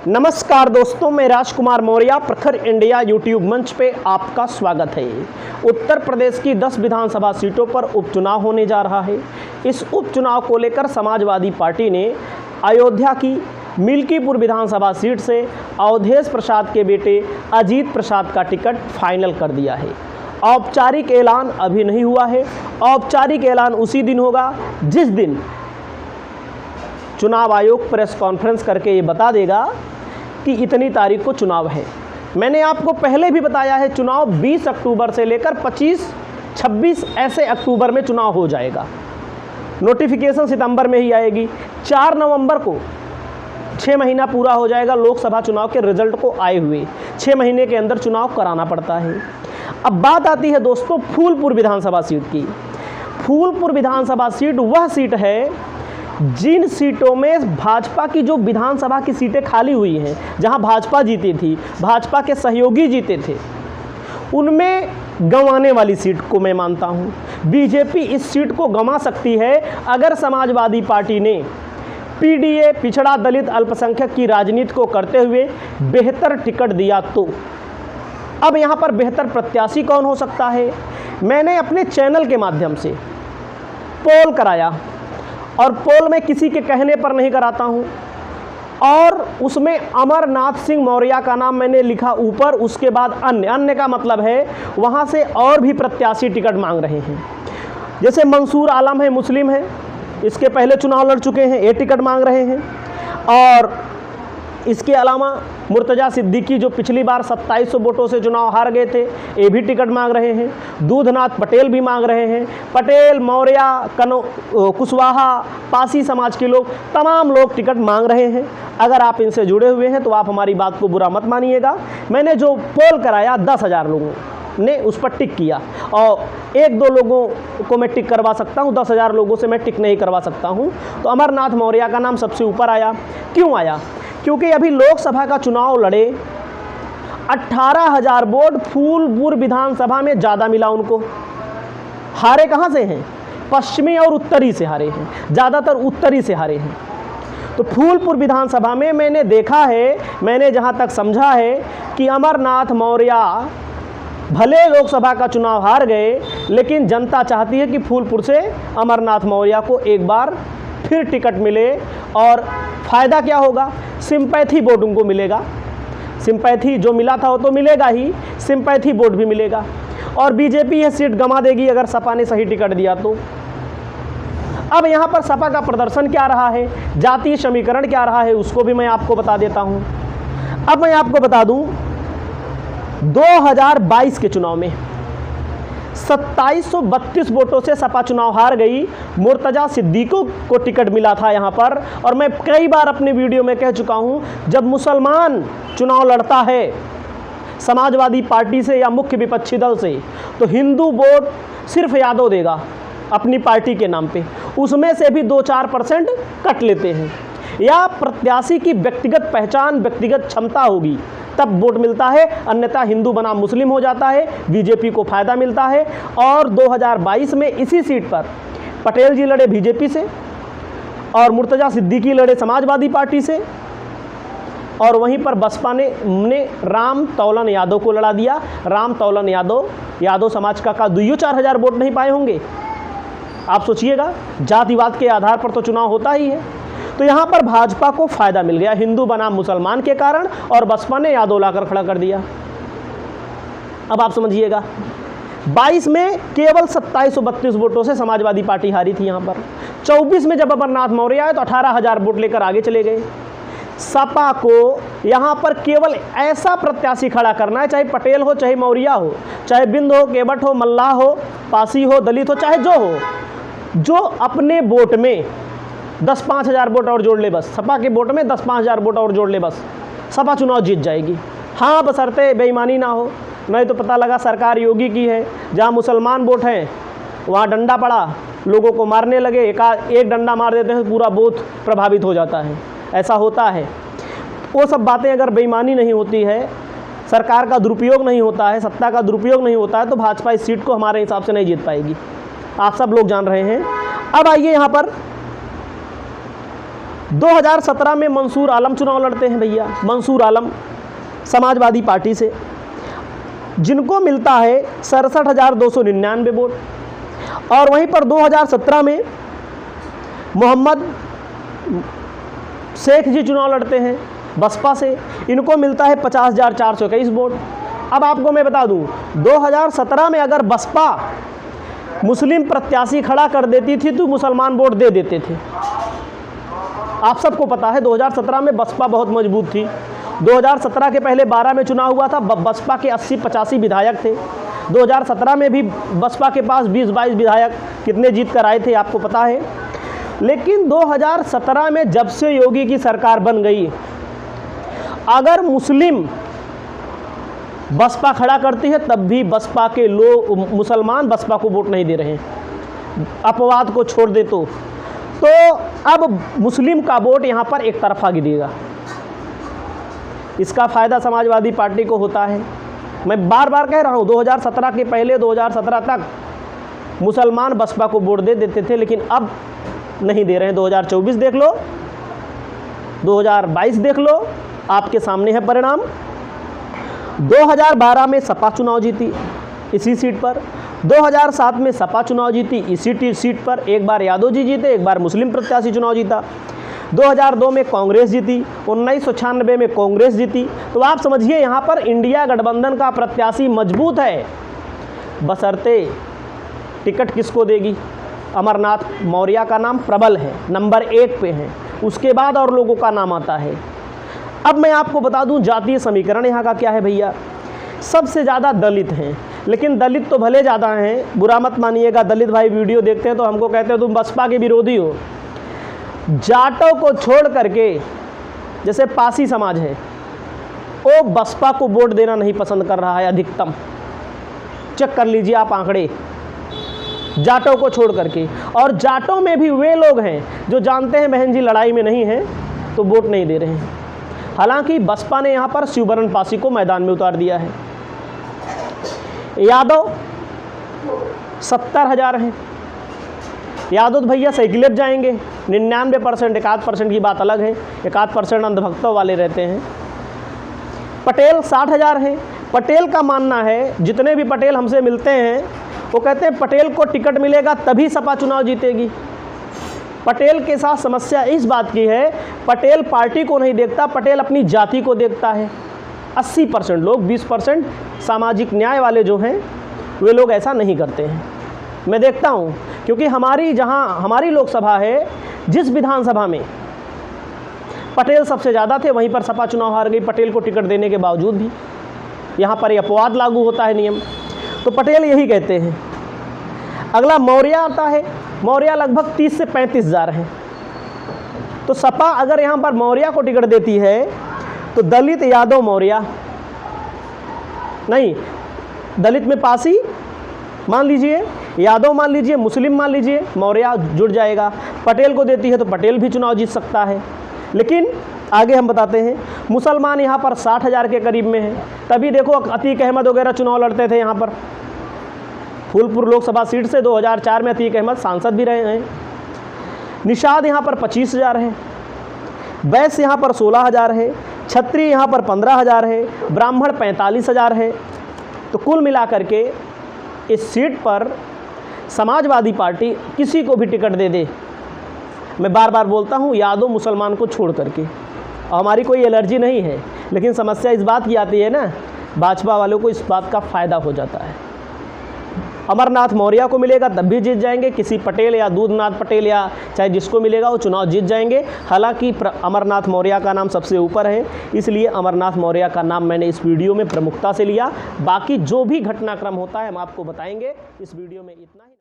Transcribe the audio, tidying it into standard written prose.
नमस्कार दोस्तों, मैं राजकुमार मौर्य प्रखर इंडिया यूट्यूब मंच पे आपका स्वागत है। उत्तर प्रदेश की 10 विधानसभा सीटों पर उपचुनाव होने जा रहा है। इस उपचुनाव को लेकर समाजवादी पार्टी ने अयोध्या की मिल्कीपुर विधानसभा सीट से अवधेश प्रसाद के बेटे अजीत प्रसाद का टिकट फाइनल कर दिया है। औपचारिक ऐलान अभी नहीं हुआ है। औपचारिक ऐलान उसी दिन होगा जिस दिन चुनाव आयोग प्रेस कॉन्फ्रेंस करके ये बता देगा कि इतनी तारीख को चुनाव है। मैंने आपको पहले भी बताया है, चुनाव 20 अक्टूबर से लेकर 25-26 ऐसे अक्टूबर में चुनाव हो जाएगा। नोटिफिकेशन सितंबर में ही आएगी। 4 नवंबर को 6 महीना पूरा हो जाएगा लोकसभा चुनाव के रिजल्ट को आए हुए। 6 महीने के अंदर चुनाव कराना पड़ता है। अब बात आती है दोस्तों फूलपुर विधानसभा सीट की। फूलपुर विधानसभा सीट वह सीट है जिन सीटों में भाजपा की जो विधानसभा की सीटें खाली हुई हैं, जहां भाजपा जीती थी, भाजपा के सहयोगी जीते थे, उनमें गंवाने वाली सीट को मैं मानता हूं। बीजेपी इस सीट को गंवा सकती है अगर समाजवादी पार्टी ने पीडीए, पिछड़ा दलित अल्पसंख्यक की राजनीति को करते हुए बेहतर टिकट दिया तो। अब यहां पर बेहतर प्रत्याशी कौन हो सकता है? मैंने अपने चैनल के माध्यम से पोल कराया, और पोल में किसी के कहने पर नहीं कराता हूं, और उसमें अमरनाथ सिंह मौर्य का नाम मैंने लिखा ऊपर। उसके बाद अन्य का मतलब है वहां से और भी प्रत्याशी टिकट मांग रहे हैं। जैसे मंसूर आलम है, मुस्लिम है, इसके पहले चुनाव लड़ चुके हैं, ये टिकट मांग रहे हैं। और इसके अलावा मुर्तजा सिद्दीकी जो पिछली बार 2700 वोटों से चुनाव हार गए थे, ये भी टिकट मांग रहे हैं। दूधनाथ पटेल भी मांग रहे हैं। पटेल, मौर्य, कुशवाहा, पासी समाज के लोग, तमाम लोग टिकट मांग रहे हैं। अगर आप इनसे जुड़े हुए हैं तो आप हमारी बात को बुरा मत मानिएगा। मैंने जो पोल कराया 10,000 लोगों ने उस पर टिक किया, और 1-2 लोगों को मैं टिक करवा सकता हूं, 10,000 लोगों से मैं टिक नहीं करवा सकता हूं। तो अमरनाथ मौर्य का नाम सबसे ऊपर आया। क्यों आया? क्योंकि अभी लोकसभा का चुनाव लड़े, 18,000 वोट फूलपुर विधानसभा में ज़्यादा मिला उनको। हारे कहाँ से हैं? पश्चिमी और उत्तरी से हारे हैं, ज़्यादातर उत्तरी से हारे हैं। तो फूलपुर विधानसभा में मैंने देखा है, मैंने जहाँ तक समझा है कि अमरनाथ मौर्य भले लोकसभा का चुनाव हार गए, लेकिन जनता चाहती है कि फूलपुर से अमरनाथ मौर्य को एक बार फिर टिकट मिले। और फ़ायदा क्या होगा? सिंपैथी वोट उनको मिलेगा। सिंपैथी जो मिला था वो तो मिलेगा ही, सिंपैथी वोट भी मिलेगा। और बीजेपी यह सीट गंवा देगी अगर सपा ने सही टिकट दिया तो। अब यहाँ पर सपा का प्रदर्शन क्या रहा है, जातीय समीकरण क्या रहा है, उसको भी मैं आपको बता देता हूँ। अब मैं आपको बता दूँ 2022 के चुनाव में 2732 वोटों से सपा चुनाव हार गई। मुर्तजा सिद्दीकी को टिकट मिला था यहाँ पर। और मैं कई बार अपने वीडियो में कह चुका हूँ, जब मुसलमान चुनाव लड़ता है समाजवादी पार्टी से या मुख्य विपक्षी दल से, तो हिंदू वोट सिर्फ यादव देगा अपनी पार्टी के नाम पे, उसमें से भी 2-4% कट लेते हैं। या प्रत्याशी की व्यक्तिगत पहचान, व्यक्तिगत क्षमता होगी तब वोट मिलता है, अन्यथा हिंदू बनाम मुस्लिम हो जाता है, बीजेपी को फ़ायदा मिलता है। और 2022 में इसी सीट पर पटेल जी लड़े बीजेपी से, और मुर्तजा सिद्दीकी लड़े समाजवादी पार्टी से, और वहीं पर बसपा ने राम तौलन यादव को लड़ा दिया। राम तौलन यादव समाज का 2-4 हज़ार वोट नहीं पाए होंगे। आप सोचिएगा, जातिवाद के आधार पर तो चुनाव होता ही है। तो यहाँ पर भाजपा को फ़ायदा मिल गया हिंदू बनाम मुसलमान के कारण, और बसपा ने यादव लाकर खड़ा कर दिया। अब आप समझिएगा, 22 में केवल 2732 वोटों से समाजवादी पार्टी हारी थी यहाँ पर। 24 में जब अमरनाथ मौर्य आए तो 18,000 वोट लेकर आगे चले गए। सपा को यहाँ पर केवल ऐसा प्रत्याशी खड़ा करना है, चाहे पटेल हो, चाहे मौर्य हो, चाहे बिंद हो, केवट हो, मल्लाह हो, पासी हो, दलित हो, चाहे जो हो, जो अपने वोट में 10-5 हज़ार वोट और जोड़ ले बस। सपा के वोट में 10-5 हज़ार वोट और जोड़ ले बस, सपा चुनाव जीत जाएगी। हाँ, बशर्ते बेईमानी ना हो, नहीं तो पता लगा सरकार योगी की है, जहाँ मुसलमान वोट हैं वहाँ डंडा पड़ा, लोगों को मारने लगे, एक डंडा मार देते हैं पूरा बूथ प्रभावित हो जाता है। ऐसा होता है। वो सब बातें अगर बेईमानी नहीं होती है, सरकार का दुरुपयोग नहीं होता है, सत्ता का दुरुपयोग नहीं होता है, तो भाजपा इस सीट को हमारे हिसाब से नहीं जीत पाएगी। आप सब लोग जान रहे हैं। अब आइए यहाँ पर 2017 में मंसूर आलम चुनाव लड़ते हैं भैया, मंसूर आलम समाजवादी पार्टी से, जिनको मिलता है 67,299 वोट। और वहीं पर 2017 में मोहम्मद शेख जी चुनाव लड़ते हैं बसपा से, इनको मिलता है 50,421 वोट। अब आपको मैं बता दूं, 2017 में अगर बसपा मुस्लिम प्रत्याशी खड़ा कर देती थी तो मुसलमान वोट दे देते थे। आप सबको पता है 2017 में बसपा बहुत मजबूत थी। 2017 के पहले 12 में चुनाव हुआ था, बसपा के 80-85 विधायक थे। 2017 में भी बसपा के पास 20-22 विधायक कितने जीत कर आए थे आपको पता है। लेकिन 2017 में जब से योगी की सरकार बन गई, अगर मुस्लिम बसपा खड़ा करती है तब भी बसपा के लोग, मुसलमान बसपा को वोट नहीं दे रहे हैं। अपवाद को छोड़ दे तो अब मुस्लिम का वोट यहाँ पर एक तरफा गिरेगा। इसका फ़ायदा समाजवादी पार्टी को होता है। मैं बार बार कह रहा हूँ, 2017 के पहले 2017 तक मुसलमान बसपा को वोट दे देते थे, लेकिन अब नहीं दे रहे हैं। 2024 देख लो, 2022 देख लो, आपके सामने है परिणाम। 2012 में सपा चुनाव जीती इसी सीट पर, 2007 में सपा चुनाव जीती इसी सीट पर, एक बार यादव जी जीते, एक बार मुस्लिम प्रत्याशी चुनाव जीता। 2002 में कांग्रेस जीती, 1996 में कांग्रेस जीती। तो आप समझिए यहाँ पर इंडिया गठबंधन का प्रत्याशी मजबूत है, बशर्ते टिकट किसको देगी। अमरनाथ मौर्य का नाम प्रबल है, नंबर 1 पे है, उसके बाद और लोगों का नाम आता है। अब मैं आपको बता दूं जातीय समीकरण यहाँ का क्या है भैया। सबसे ज़्यादा दलित हैं, लेकिन दलित तो भले ज़्यादा हैं, बुरा मत मानिएगा, दलित भाई वीडियो देखते हैं तो हमको कहते हैं तुम बसपा के विरोधी हो। जाटों को छोड़ करके, जैसे पासी समाज है, वो बसपा को वोट देना नहीं पसंद कर रहा है अधिकतम। चेक कर लीजिए आप आंकड़े, जाटों को छोड़ करके। और जाटों में भी वे लोग हैं जो जानते हैं बहन जी लड़ाई में नहीं है तो वोट नहीं दे रहे हैं। हालांकि बसपा ने यहाँ पर शिवबरन पासी को मैदान में उतार दिया है। यादव 70,000 हैं। यादव भैया साइकिलें जाएंगे 99%, 1% की बात अलग है, 1% अंधभक्तों वाले रहते हैं। पटेल 60,000 हैं। पटेल का मानना है, जितने भी पटेल हमसे मिलते हैं वो कहते हैं पटेल को टिकट मिलेगा तभी सपा चुनाव जीतेगी। पटेल के साथ समस्या इस बात की है, पटेल पार्टी को नहीं देखता, पटेल अपनी जाति को देखता है। 80% लोग, 20% सामाजिक न्याय वाले जो हैं वे लोग ऐसा नहीं करते हैं। मैं देखता हूँ, क्योंकि हमारी लोकसभा है, जिस विधानसभा में पटेल सबसे ज़्यादा थे वहीं पर सपा चुनाव हार गई, पटेल को टिकट देने के बावजूद भी। यहाँ पर यह अपवाद लागू होता है नियम, तो पटेल यही कहते हैं। अगला मौर्य आता है। मौर्य लगभग 30 से 35,000 हैं। तो सपा अगर यहाँ पर मौर्य को टिकट देती है तो दलित यादव मौर्य नहीं, दलित में पासी मान लीजिए, यादव मान लीजिए, मुस्लिम मान लीजिए, मौर्य जुड़ जाएगा। पटेल को देती है तो पटेल भी चुनाव जीत सकता है। लेकिन आगे हम बताते हैं, मुसलमान यहाँ पर 60,000 के करीब में है। तभी देखो अतीक अहमद वगैरह चुनाव लड़ते थे यहाँ पर फूलपुर लोकसभा सीट से। 2004 में अतीक अहमद सांसद भी रहे हैं। निषाद यहाँ पर 25,000 है। वैश्य यहाँ पर 16,000 है। क्षत्रिय यहाँ पर 15,000 है। ब्राह्मण 45,000 है। तो कुल मिलाकर के इस सीट पर समाजवादी पार्टी किसी को भी टिकट दे दे, मैं बार बार बोलता हूँ, यादव मुसलमान को छोड़ करके। और हमारी कोई एलर्जी नहीं है, लेकिन समस्या इस बात की आती है ना, भाजपा वालों को इस बात का फ़ायदा हो जाता है। अमरनाथ मौर्य को मिलेगा तब भी जीत जाएंगे, किसी पटेल या दूधनाथ पटेल या चाहे जिसको मिलेगा वो चुनाव जीत जाएंगे। हालांकि अमरनाथ मौर्य का नाम सबसे ऊपर है, इसलिए अमरनाथ मौर्य का नाम मैंने इस वीडियो में प्रमुखता से लिया। बाकी जो भी घटनाक्रम होता है हम आपको बताएंगे। इस वीडियो में इतना ही।